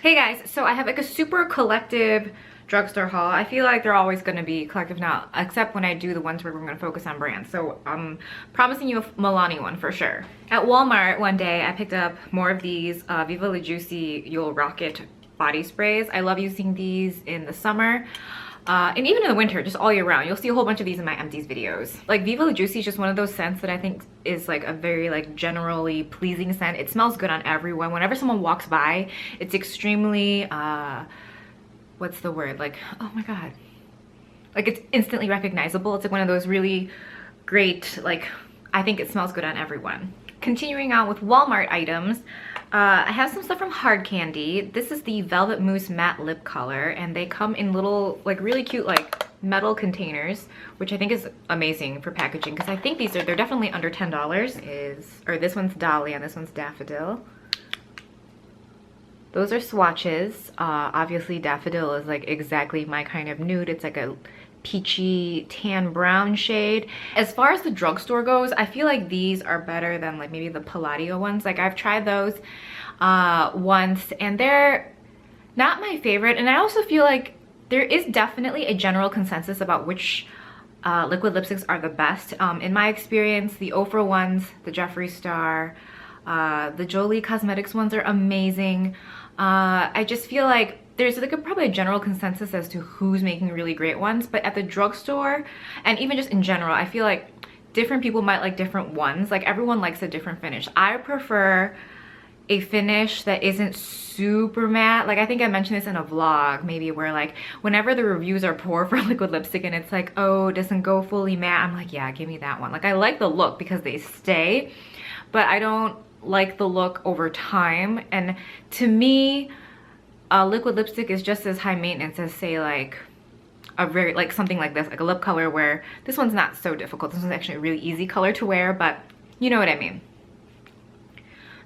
Hey guys, so I have like a super collective drugstore haul. I feel like they're always going to be collective now, except when I do the ones where we're going to focus on brands. So I'm promising you a Milani one for sure. At Walmart one day, I picked up more of these Viva La Juicy You'll Rock It body sprays. I love using these in the summer. And even in the winter, just all year round. You'll see a whole bunch of these in my empties videos. Like Viva La Juicy is just one of those scents that I think is like a very like generally pleasing scent. It smells good on everyone. Whenever someone walks by, it's extremely, what's the word? Like, oh my God. Like it's instantly recognizable. It's like one of those really great, like, I think it smells good on everyone. Continuing on with Walmart items, I have some stuff from Hard Candy. This is the Velvet Mousse Matte Lip Color, and they come in little, like really cute, like metal containers, which I think is amazing for packaging because I think they're definitely under $10. Or this one's Dolly and this one's Daffodil. Those are swatches. Obviously Daffodil is like exactly my kind of nude. It's like a peachy tan brown shade. As far as the drugstore goes, I feel like these are better than like maybe the Palladio ones. Like I've tried those once and they're not my favorite, and I also feel like there is definitely a general consensus about which liquid lipsticks are the best. In my experience, the Ofra ones, the Jeffree Star, the Jolie Cosmetics ones are amazing. I just feel like there's like probably a general consensus as to who's making really great ones, but at the drugstore and even just in general, I feel like different people might like different ones. Like everyone likes a different finish. I prefer a finish that isn't super matte. Like I think I mentioned this in a vlog maybe, where like whenever the reviews are poor for liquid lipstick and it's like, oh, it doesn't go fully matte, I'm like, yeah, give me that one. Like I like the look because they stay, but I don't like the look over time. And to me, liquid lipstick is just as high maintenance as say like a very like something like this, like a lip color, where this one's not so difficult. This one's actually a really easy color to wear, but you know what I mean.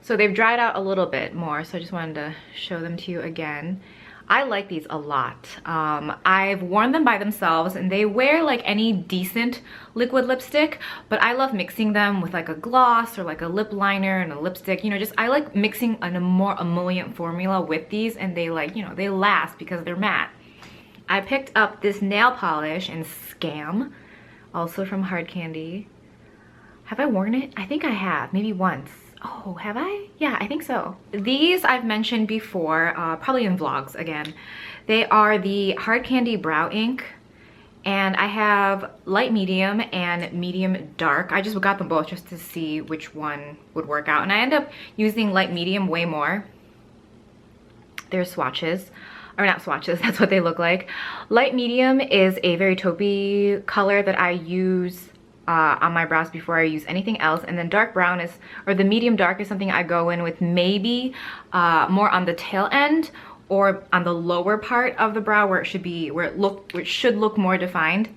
So they've dried out a little bit more, so I just wanted to show them to you again. I like these a lot. I've worn them by themselves and they wear like any decent liquid lipstick, but I love mixing them with like a gloss or like a lip liner and a lipstick. You know, just I like mixing a more emollient formula with these, and they like, you know, they last because they're matte. I picked up this nail polish in Scam, also from Hard Candy. Have I worn it? I think I have, maybe once. Oh, have I? Yeah, I think so. These I've mentioned before, probably in vlogs again. They are the Hard Candy Brow Ink, and I have light medium and medium dark. I just got them both just to see which one would work out, and I end up using light medium way more. They're swatches, or not swatches, that's what they look like. Light medium is a very taupey color that I use on my brows before I use anything else, and then dark brown is, or the medium dark is something I go in with maybe more on the tail end or on the lower part of the brow where it should be, where it should look more defined.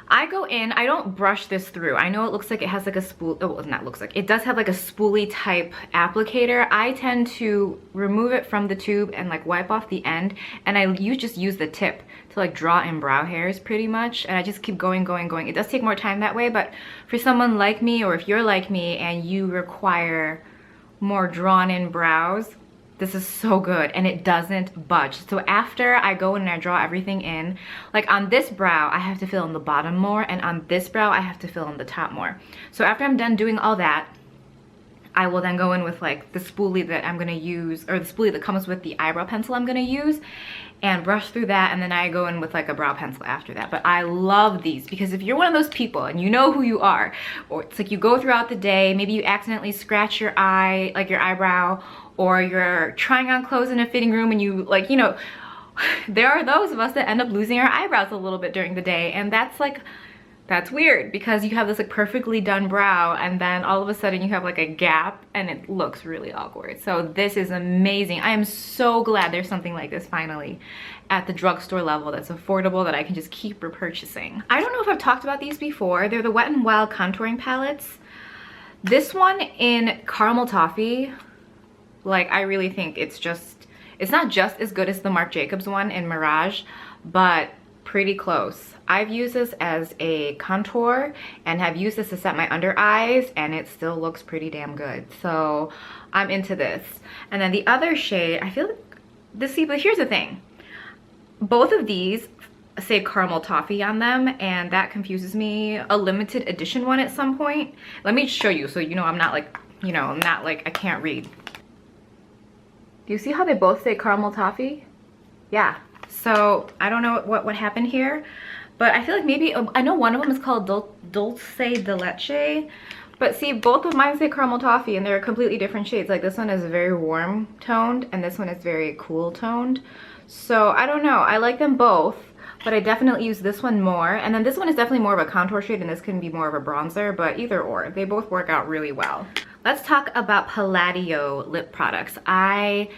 I go in, I don't brush this through. I know it looks like it has like a spool, oh, well, not looks like, it does have like a spoolie type applicator. I tend to remove it from the tube and like wipe off the end, and I just use the tip to like draw in brow hairs pretty much, and I just keep going. It does take more time that way, but for someone like me, or if you're like me and you require more drawn in brows, this is so good, and it doesn't budge. So after I go in and I draw everything in, like on this brow, I have to fill in the bottom more, and on this brow, I have to fill in the top more. So after I'm done doing all that, I will then go in with like the spoolie that I'm gonna use, or the spoolie that comes with the eyebrow pencil I'm gonna use, and brush through that, and then I go in with like a brow pencil after that. But I love these because if you're one of those people and you know who you are, or it's like you go throughout the day, maybe you accidentally scratch your eye, like your eyebrow, or you're trying on clothes in a fitting room and you like, you know, there are those of us that end up losing our eyebrows a little bit during the day, and that's like, that's weird because you have this like perfectly done brow and then all of a sudden you have like a gap and it looks really awkward. So this is amazing. I am so glad there's something like this finally at the drugstore level that's affordable that I can just keep repurchasing. I don't know if I've talked about these before. They're the Wet n Wild contouring palettes. This one in Caramel Toffee, like I really think it's not just as good as the Marc Jacobs one in Mirage, but pretty close. I've used this as a contour and have used this to set my under eyes, and it still looks pretty damn good. So I'm into this. And then the other shade, I feel like see, but here's the thing. Both of these say caramel toffee on them, and that confuses me. A limited edition one at some point. Let me show you so you know I'm not like, you know, I'm not like I can't read. Do you see how they both say caramel toffee? Yeah. So I don't know what happened here, but I feel like maybe, I know one of them is called Dulce de Leche, but see, both of mine say caramel toffee and they're completely different shades. Like this one is very warm toned and this one is very cool toned. So I don't know, I like them both, but I definitely use this one more. And then this one is definitely more of a contour shade and this can be more of a bronzer, but either or, they both work out really well. Let's talk about Palladio lip products. I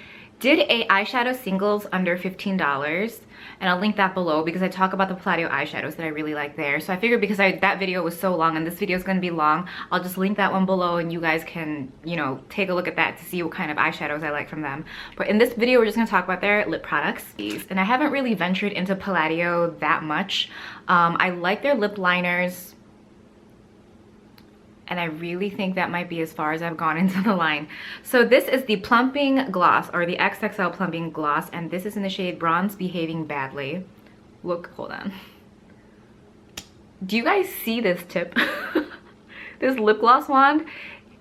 did a eyeshadow singles under $15, and I'll link that below because I talk about the Palladio eyeshadows that I really like there. So I figured because that video was so long and this video is going to be long, I'll just link that one below and you guys can, you know, take a look at that to see what kind of eyeshadows I like from them. But in this video, we're just going to talk about their lip products. And I haven't really ventured into Palladio that much. I like their lip liners, and I really think that might be as far as I've gone into the line. So this is the Plumping Gloss, or the XXL Plumping Gloss, and this is in the shade Bronze Behaving Badly. Look, hold on. Do you guys see this tip? This lip gloss wand?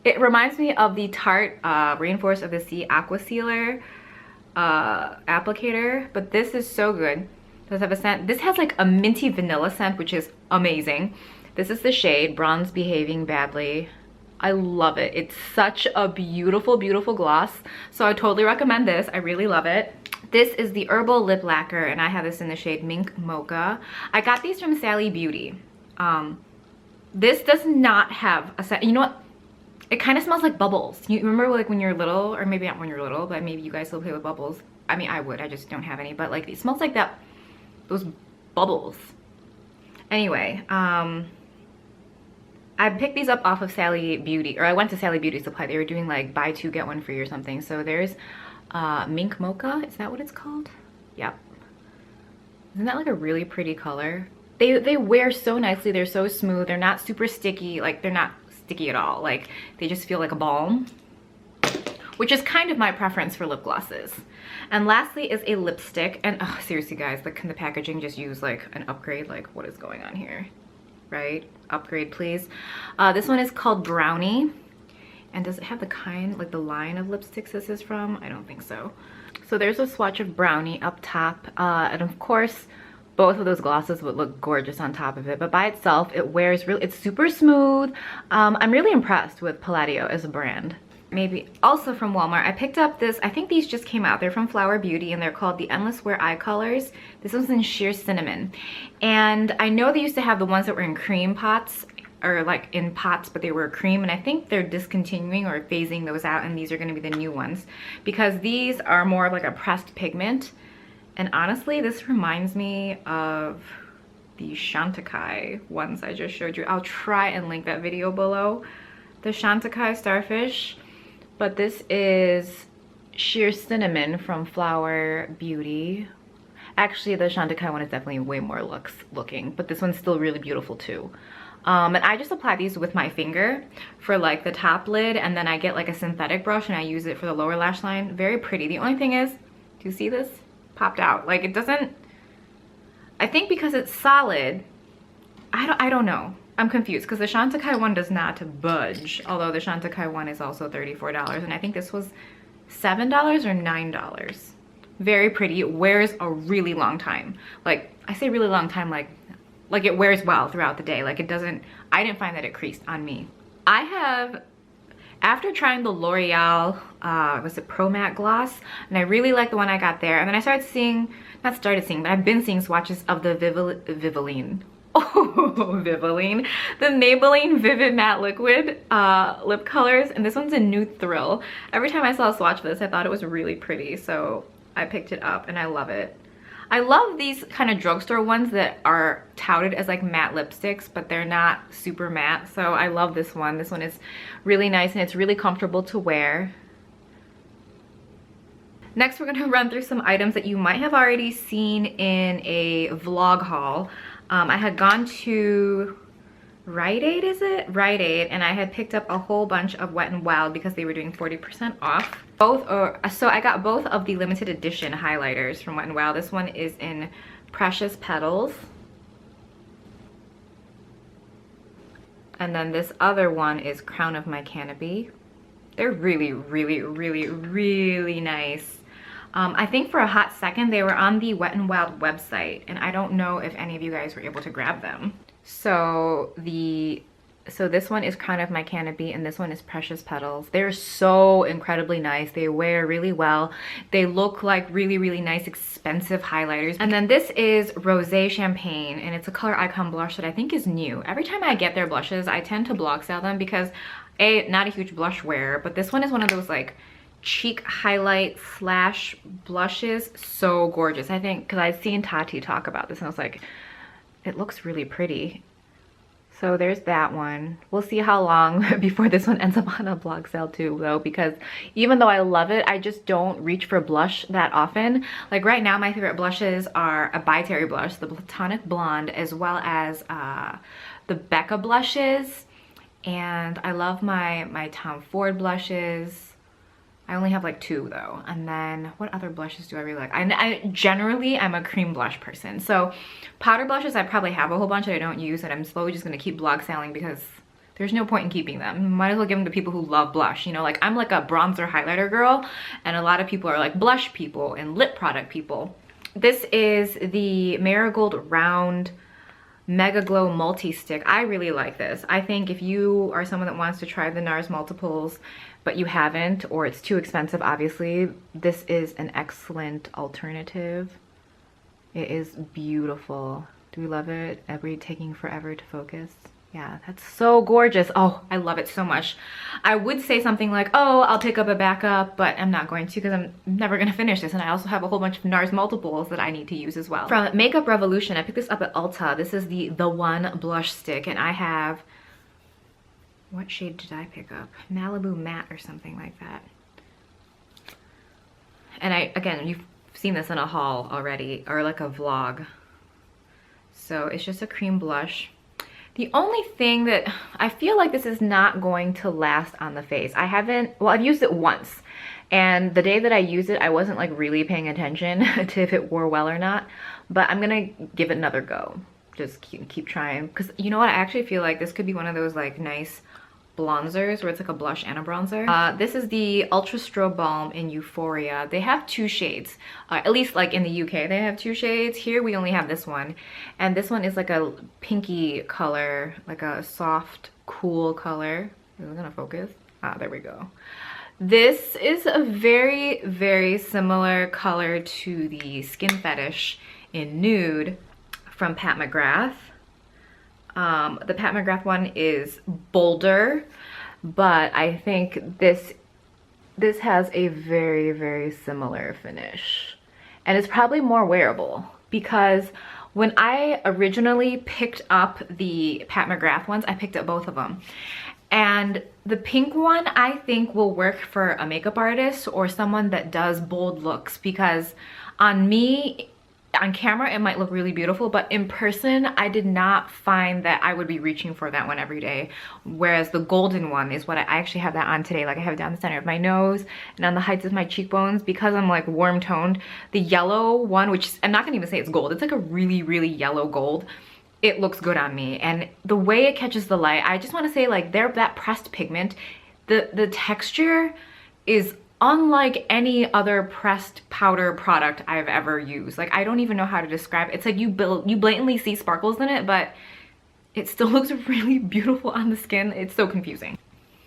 It reminds me of the Tarte Rainforest of the Sea Aqua Sealer applicator, but this is so good. It does have a scent. This has like a minty vanilla scent, which is amazing. This is the shade Bronze Behaving Badly. I love it. It's such a beautiful, beautiful gloss. So I totally recommend this. I really love it. This is the Herbal Lip Lacquer, and I have this in the shade Mink Mocha. I got these from Sally Beauty. This does not have a scent. You know what? It kind of smells like bubbles. You remember like when you're little, or maybe not when you're little, but maybe you guys still play with bubbles. I mean, I would. I just don't have any. But like it smells like that, those bubbles. Anyway, I picked these up off of Sally Beauty, or I went to Sally Beauty Supply. They were doing like buy two get one free or something. So there's Mink Mocha, is that what it's called? Yep. Isn't that like a really pretty color? They wear so nicely. They're so smooth. They're not super sticky. Like they're not sticky at all. Like they just feel like a balm, which is kind of my preference for lip glosses. And lastly is a lipstick. And oh, seriously guys, like can the packaging just use like an upgrade? Like what is going on here? Right? Upgrade please. This one is called Brownie. And does it have the kind, like the line of lipsticks this is from? I don't think so. So there's a swatch of Brownie up top. And of course, both of those glosses would look gorgeous on top of it. But by itself, it wears really, it's super smooth. I'm really impressed with Palladio as a brand. Maybe also from Walmart, I picked up this, I think these just came out. They're from Flower Beauty and they're called the Endless Wear Eye Colors. This one's in sheer cinnamon. And I know they used to have the ones that were in cream pots, or like in pots, but they were cream, and I think they're discontinuing or phasing those out, and these are going to be the new ones because these are more of like a pressed pigment. And honestly, this reminds me of the Chantecaille ones I just showed you. I'll try and link that video below. The Chantecaille Starfish, but this is sheer cinnamon from Flower Beauty. Actually, the Chantecaille one is definitely way more looking, but this one's still really beautiful too. And I just apply these with my finger for like the top lid, and then I get like a synthetic brush and I use it for the lower lash line. Very pretty. The only thing is, do you see this? Popped out. Like it doesn't, I think because it's solid, I don't know. I'm confused because the Chantecaille one does not budge, although the Chantecaille one is also $34, and I think this was $7 or $9. Very pretty. It wears a really long time. Like I say really long time, like it wears well throughout the day. Like it doesn't, I didn't find that it creased on me. I have, after trying the L'Oreal, was it Pro Matte Gloss, and I really like the one I got there, and then I started seeing, not started seeing, but I've been seeing swatches of the Vivaline. Oh, Vivaline. The Maybelline Vivid Matte Liquid lip colors, and this one's a New Thrill. Every time I saw a swatch of this, I thought it was really pretty, so I picked it up and I love it. I love these kind of drugstore ones that are touted as like matte lipsticks, but they're not super matte. So I love this one. This one is really nice and it's really comfortable to wear. Next, we're going to run through some items that you might have already seen in a vlog haul. I had gone to Rite Aid, is it? Rite Aid, and I had picked up a whole bunch of Wet n Wild because they were doing 40% off. So I got both of the limited edition highlighters from Wet n Wild. This one is in Precious Petals. And then this other one is Crown of My Canopy. They're really, really, really, really nice. I think for a hot second they were on the Wet n Wild website, and I don't know if any of you guys were able to grab them. So this one is Crown of My Canopy, and this one is Precious Petals. They're so incredibly nice. They wear really well. They look like really, really nice, expensive highlighters. And then this is Rosé Champagne, and it's a Color Icon blush that I think is new. Every time I get their blushes, I tend to block sell them because not a huge blush wearer, but this one is one of those like cheek highlight slash blushes. So gorgeous. I think because I'd seen Tati talk about this and I was like, it looks really pretty. So there's that one. We'll see how long before this one ends up on a blog sale too though, because even though I love it, I just don't reach for blush that often. Like right now my favorite blushes are a By Terry blush, the Platonic Blonde, as well as the Becca blushes. And I love my Tom Ford blushes. I only have like 2 though. And then what other blushes do I really like? I'm a cream blush person. So powder blushes, I probably have a whole bunch that I don't use, and I'm slowly just gonna keep blog selling because there's no point in keeping them. Might as well give them to people who love blush. You know, like I'm like a bronzer highlighter girl, and a lot of people are like blush people and lip product people. This is the Marigold Round Mega Glow Multi-Stick. I really like this. I think if you are someone that wants to try the NARS multiples but you haven't, or it's too expensive obviously, this is an excellent alternative. It is beautiful. Do we love it? Every taking forever to focus. Yeah, that's so gorgeous. Oh, I love it so much. I would say something like, oh, I'll pick up a backup, but I'm not going to because I'm never gonna finish this. And I also have a whole bunch of NARS multiples that I need to use as well. From Makeup Revolution, I picked this up at Ulta. This is the One blush stick, and I have, what shade did I pick up? Malibu Matte or something like that. And again, you've seen this in a haul already, or like a vlog. So it's just a cream blush. The only thing that I feel like this is not going to last on the face. I've used it once, and the day that I used it, I wasn't like really paying attention to if it wore well or not, but I'm gonna give it another go. Just keep trying, because you know what, I actually feel like this could be one of those like nice bronzers where it's like a blush and a bronzer. This is the Ultra Strobe Balm in Euphoria. They have 2 shades, at least like in the UK they have 2 shades. Here we only have this one, and this one is like a pinky color, like a soft cool color. Is it gonna focus? There we go. This is a very, very similar color to the Skin Fetish in Nude from Pat McGrath. The Pat McGrath one is bolder, but I think this has a very, very similar finish, and it's probably more wearable, because when I originally picked up the Pat McGrath ones, I picked up both of them, and the pink one I think will work for a makeup artist or someone that does bold looks, because on me, on camera it might look really beautiful, but in person I did not find that I would be reaching for that one every day. Whereas the golden one is what I actually have that on today. Like I have it down the center of my nose and on the heights of my cheekbones, because I'm like warm toned. The yellow one, which I'm not gonna even say it's gold, it's like a really, really yellow gold. It looks good on me, and the way it catches the light, I just want to say, like, that pressed pigment, the texture is unlike any other pressed powder product I've ever used. Like, I don't even know how to describe it. It's like you blatantly see sparkles in it, but it still looks really beautiful on the skin. It's so confusing.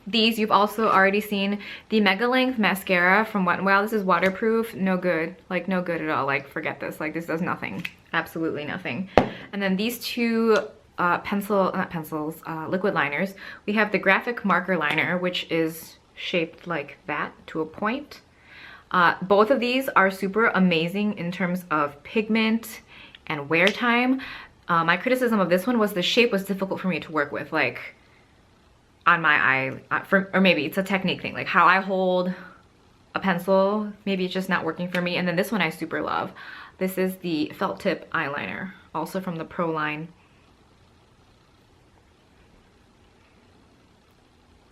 These you've also already seen, the Mega Length Mascara from Wet n Wild. This is waterproof, no good, like no good at all. Like forget this, like this does nothing, absolutely nothing. And then these 2 liquid liners. We have the Graphic Marker Liner, which is shaped like that to a point. Both of these are super amazing in terms of pigment and wear time. My criticism of this one was the shape was difficult for me to work with, like on my eye, or maybe it's a technique thing, like how I hold a pencil, maybe it's just not working for me. And then this one I super love. This is the Felt Tip Eyeliner, also from the Pro line.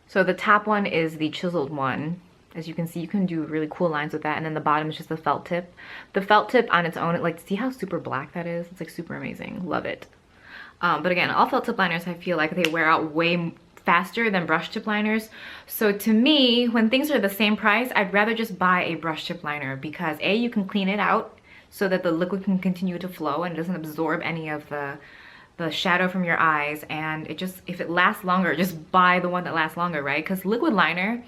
So the top one is the chiseled one. As you can see, you can do really cool lines with that. And then the bottom is just the felt tip. The felt tip on its own, like, see how super black that is? It's like super amazing. Love it. But again, all felt tip liners, I feel like they wear out way faster than brush tip liners. So to me, when things are the same price, I'd rather just buy a brush tip liner because A, you can clean it out so that the liquid can continue to flow and it doesn't absorb any of the shadow from your eyes. And it just, if it lasts longer, just buy the one that lasts longer, right? Because liquid liner,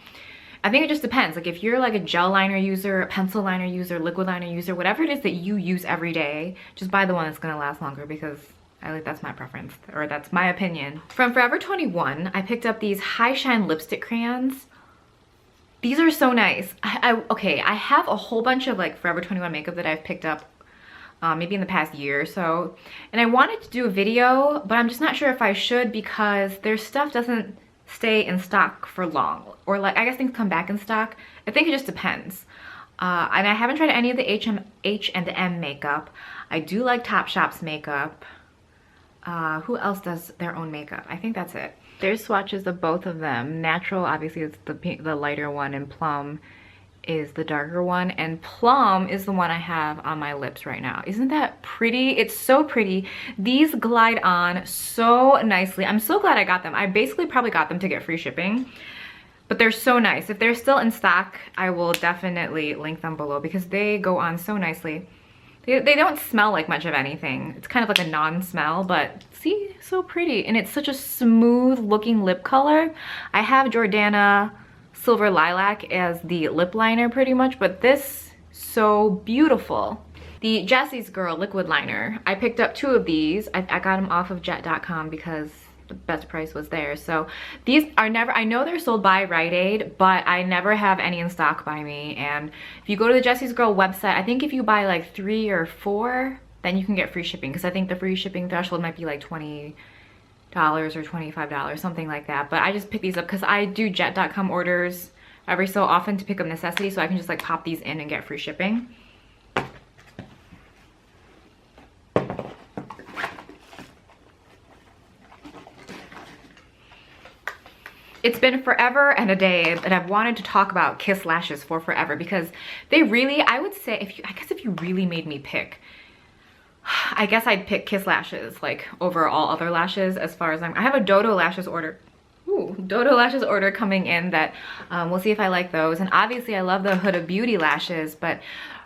I think it just depends. Like if you're like a gel liner user, a pencil liner user, liquid liner user, whatever it is that you use every day, just buy the one that's gonna last longer because that's my preference, or that's my opinion. From Forever 21, I picked up these High Shine lipstick crayons. These are so nice. Okay, I have a whole bunch of like Forever 21 makeup that I've picked up maybe in the past year or so. And I wanted to do a video, but I'm just not sure if I should because their stuff doesn't stay in stock for long. Or like, I guess things come back in stock. I think it just depends. And I haven't tried any of the H&M makeup. I do like Topshop's makeup. Who else does their own makeup? I think that's it. There's swatches of both of them. Natural, obviously, is the lighter one, and Plum is the darker one. And Plum is the one I have on my lips right now. Isn't that pretty? It's so pretty. These glide on so nicely. I'm so glad I got them. I basically probably got them to get free shipping. But they're so nice. If they're still in stock, I will definitely link them below because they go on so nicely. They don't smell like much of anything. It's kind of like a non-smell, but see, so pretty. And it's such a smooth looking lip color. I have Jordana Silver Lilac as the lip liner pretty much, but this, so beautiful. The Jessie's Girl liquid liner. I picked up 2 of these. I got them off of jet.com because the best price was there. So these are never, I know they're sold by Rite Aid, but I never have any in stock by me. And if you go to the Jessie's Girl website, I think if you buy like 3 or 4, then you can get free shipping, because I think the free shipping threshold might be like $20 or $25, something like that. But I just picked these up because I do jet.com orders every so often to pick up necessities, so I can just like pop these in and get free shipping. It's been forever and a day that I've wanted to talk about Kiss lashes for forever, because they really, I would say, I guess if you really made me pick, I guess I'd pick Kiss lashes like over all other lashes. As far as I have a Dodo lashes order. Dodo lashes order coming in that we'll see if I like those. And obviously I love the Huda Beauty lashes, but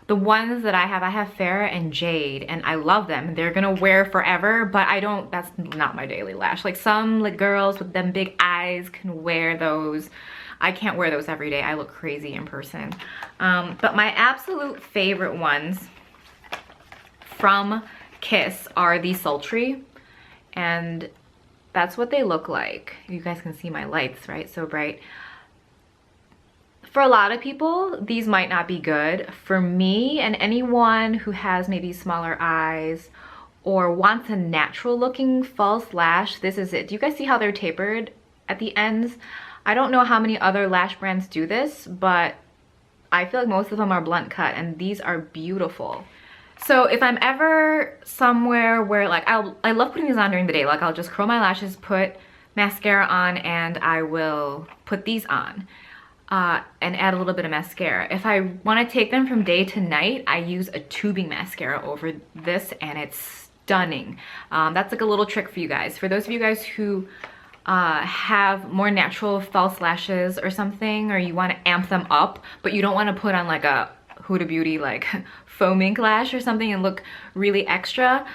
the ones that I have Farrah and Jade, and I love them. They're gonna wear forever, but I don't, that's not my daily lash. Like some like girls with them big eyes can wear those. I can't wear those every day. I look crazy in person. But my absolute favorite ones from Kiss are the Sultry, and that's what they look like. You guys can see my lights, right? So bright. For a lot of people, these might not be good. For me and anyone who has maybe smaller eyes or wants a natural looking false lash, this is it. Do you guys see how they're tapered at the ends? I don't know how many other lash brands do this, but I feel like most of them are blunt cut, and these are beautiful. So if I'm ever somewhere where like, I love putting these on during the day. Like I'll just curl my lashes, put mascara on, and I will put these on. And add a little bit of mascara. If I want to take them from day to night, I use a tubing mascara over this, and it's stunning. That's like a little trick for you guys. For those of you guys who have more natural false lashes or something, or you want to amp them up, but you don't want to put on like a Huda Beauty like foam ink lash or something and look really extra,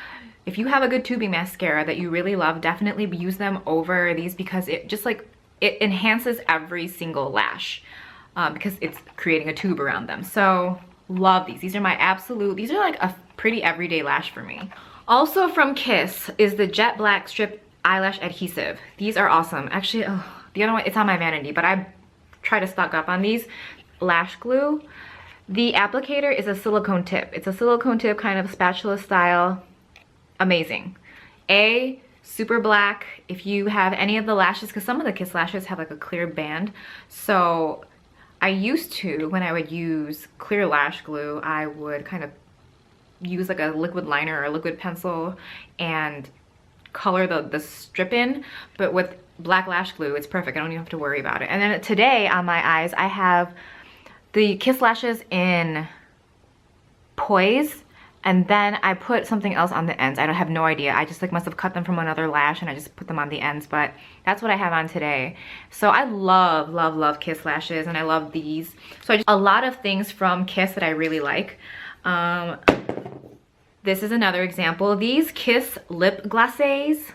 if you have a good tubing mascara that you really love, definitely use them over these, because it just like, it enhances every single lash because it's creating a tube around them. So love these. These are my absolute, these are like a pretty everyday lash for me. Also from Kiss is the Jet Black Strip Eyelash Adhesive. These are awesome. Actually, the other one, it's on my vanity, but I try to stock up on these. Lash glue. The applicator is a silicone tip. It's a silicone tip, kind of spatula style. Amazing. Super black. If you have any of the lashes, because some of the Kiss lashes have like a clear band, so I used to, when I would use clear lash glue, I would kind of use like a liquid liner or a liquid pencil and color the strip in. But with black lash glue. It's perfect. I don't even have to worry about it. And then today on my eyes, I have the Kiss Lashes in Poise. And then I put something else on the ends. I don't have no idea. I just like must have cut them from another lash and I just put them on the ends, but that's what I have on today. So I love, love, love Kiss Lashes, and I love these. So a lot of things from Kiss that I really like. This is another example. These Kiss lip glacés,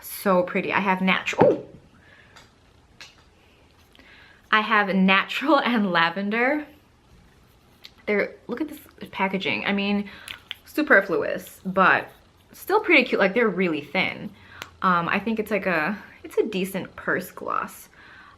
so pretty. I have natural, I have natural and lavender. Look at this packaging. I mean, superfluous, but still pretty cute. Like, they're really thin. I think it's like it's a decent purse gloss.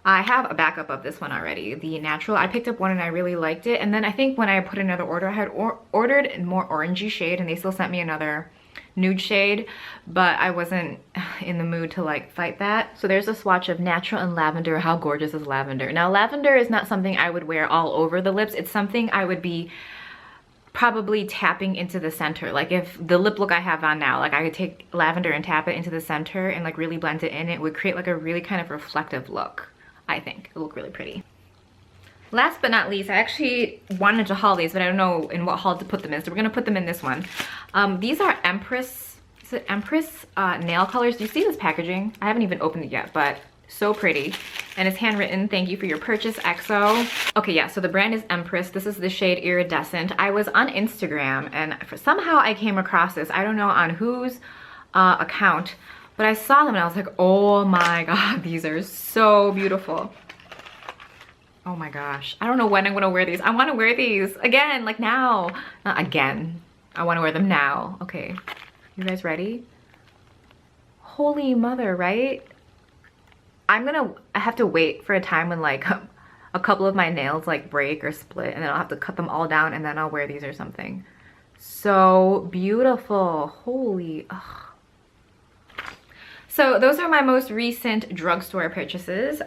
I have a backup of this one already, the natural. I picked up one and I really liked it. And then I think when I put another order, I had ordered a more orangey shade, and they still sent me another nude shade, but I wasn't in the mood to like fight that. So there's a swatch of natural and lavender. How gorgeous is lavender? Now, lavender is not something I would wear all over the lips. It's something I would be probably tapping into the center. Like, if the lip look I have on now, like I could take lavender and tap it into the center and like really blend it in. It would create like a really kind of reflective look. I think it would look really pretty. Last but not least, I actually wanted to haul these, but I don't know in what haul to put them in, so we're gonna put them in this one. These are Empress, is it Empress nail colors? Do you see this packaging? I haven't even opened it yet, but so pretty. And it's handwritten, "Thank you for your purchase, EXO." Okay, yeah, so the brand is Empress. This is the shade Iridescent. I was on Instagram and somehow I came across this. I don't know on whose account, but I saw them and I was like, oh my God, these are so beautiful. Oh my gosh, I don't know when I'm gonna wear these. I wanna wear these again, like now. Not again, I wanna wear them now. Okay, you guys ready? Holy mother, right? I have to wait for a time when like a couple of my nails like break or split, and then I'll have to cut them all down and then I'll wear these or something. So beautiful, holy, ugh. So those are my most recent drugstore purchases.